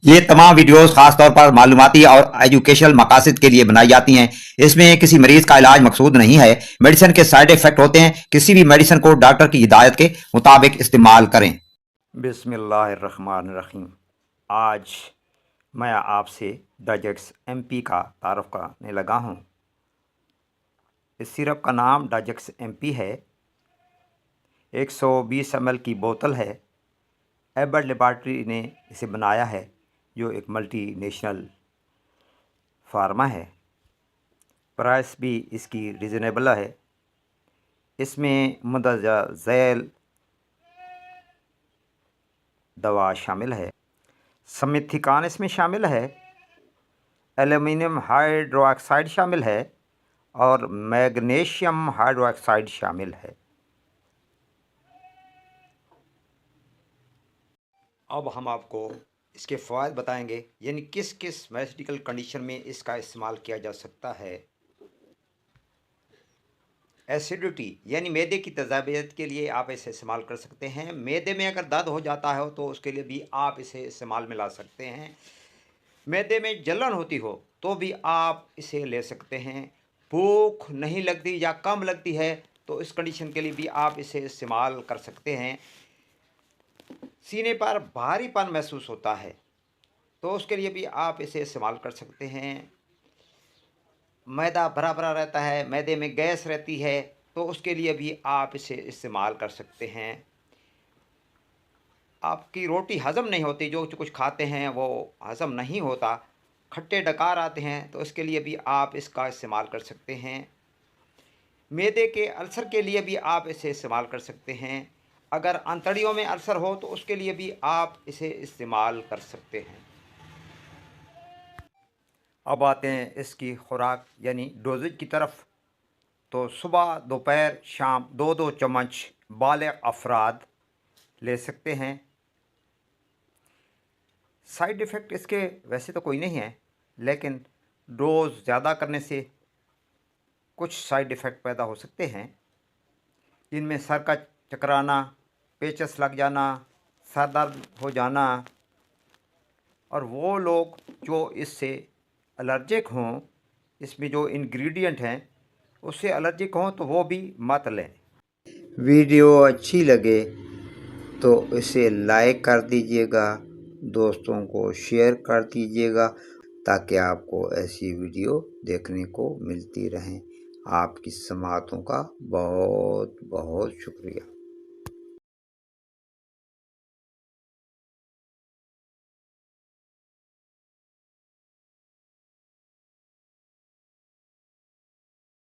ये तमाम वीडियोस खास तौर पर मालूमाती और एजुकेशनल मकासद के लिए बनाई जाती हैं। इसमें किसी मरीज का इलाज मकसूद नहीं है। मेडिसिन के साइड इफेक्ट होते हैं। किसी भी मेडिसिन को डॉक्टर की हिदायत के मुताबिक इस्तेमाल करें। बिस्मिल्लाहिर्रहमानिर्रहीम। आज मैं आपसे डाजेक्स एमपी का तारुफ कराने लगा हूँ। इस सिरप का नाम डाजेक्स एमपी है। 120 ml की बोतल है। एबर्ट लेबॉरेटरी ने इसे बनाया है, जो एक मल्टीनेशनल फार्मा है। प्राइस भी इसकी रिजनेबल है। इसमें मुंदरजा झैल दवा शामिल है। समिथिकान इसमें शामिल है। एल्युमिनियम हाइड्रोक्साइड शामिल है और मैग्नीशियम हाइड्रोक्साइड शामिल है। अब हम आपको इसके फ़वाद बताएंगे, यानी किस किस मेडिकल कंडीशन में इसका इस्तेमाल किया जा सकता है। एसिडिटी यानी मैदे की तज़ाबियत के लिए आप इसे इस्तेमाल कर सकते हैं। मैदे में अगर दर्द हो जाता है तो उसके लिए भी आप इसे इस्तेमाल में ला सकते हैं। मैदे में जलन होती हो तो भी आप इसे ले सकते हैं। भूख नहीं लगती या कम लगती है तो इस कंडीशन के लिए भी आप इसे इस्तेमाल कर सकते हैं। सीने पर भारीपन महसूस होता है तो उसके लिए भी आप इसे इस्तेमाल कर सकते हैं। मैदा भरा भरा रहता है, मैदे में गैस रहती है तो उसके लिए भी आप इसे इस्तेमाल कर सकते हैं। आपकी रोटी हज़म नहीं होती, जो कुछ खाते हैं वो हज़म नहीं होता, खट्टे डकार आते हैं तो इसके लिए भी आप इसका इस्तेमाल कर सकते हैं। मैदे के अल्सर के लिए भी आप इसे इस्तेमाल कर सकते हैं। अगर आंतड़ियों में अल्सर हो तो उसके लिए भी आप इसे इस्तेमाल कर सकते हैं। अब आते हैं इसकी खुराक यानी डोजेज की तरफ। तो सुबह दोपहर शाम 2-2 चम्मच बालिग अफराद ले सकते हैं। साइड इफ़ेक्ट इसके वैसे तो कोई नहीं है, लेकिन डोज ज़्यादा करने से कुछ साइड इफ़ेक्ट पैदा हो सकते हैं। इनमें सर का चकराना, पेचस लग जाना, सर दर्द हो जाना, और वो लोग जो इससे एलर्जिक हों, इसमें जो इंग्रेडिएंट हैं उससे एलर्जिक हों तो वो भी मत लें। वीडियो अच्छी लगे तो इसे लाइक कर दीजिएगा, दोस्तों को शेयर कर दीजिएगा ताकि आपको ऐसी वीडियो देखने को मिलती रहें। आपकी समातों का बहुत बहुत शुक्रिया।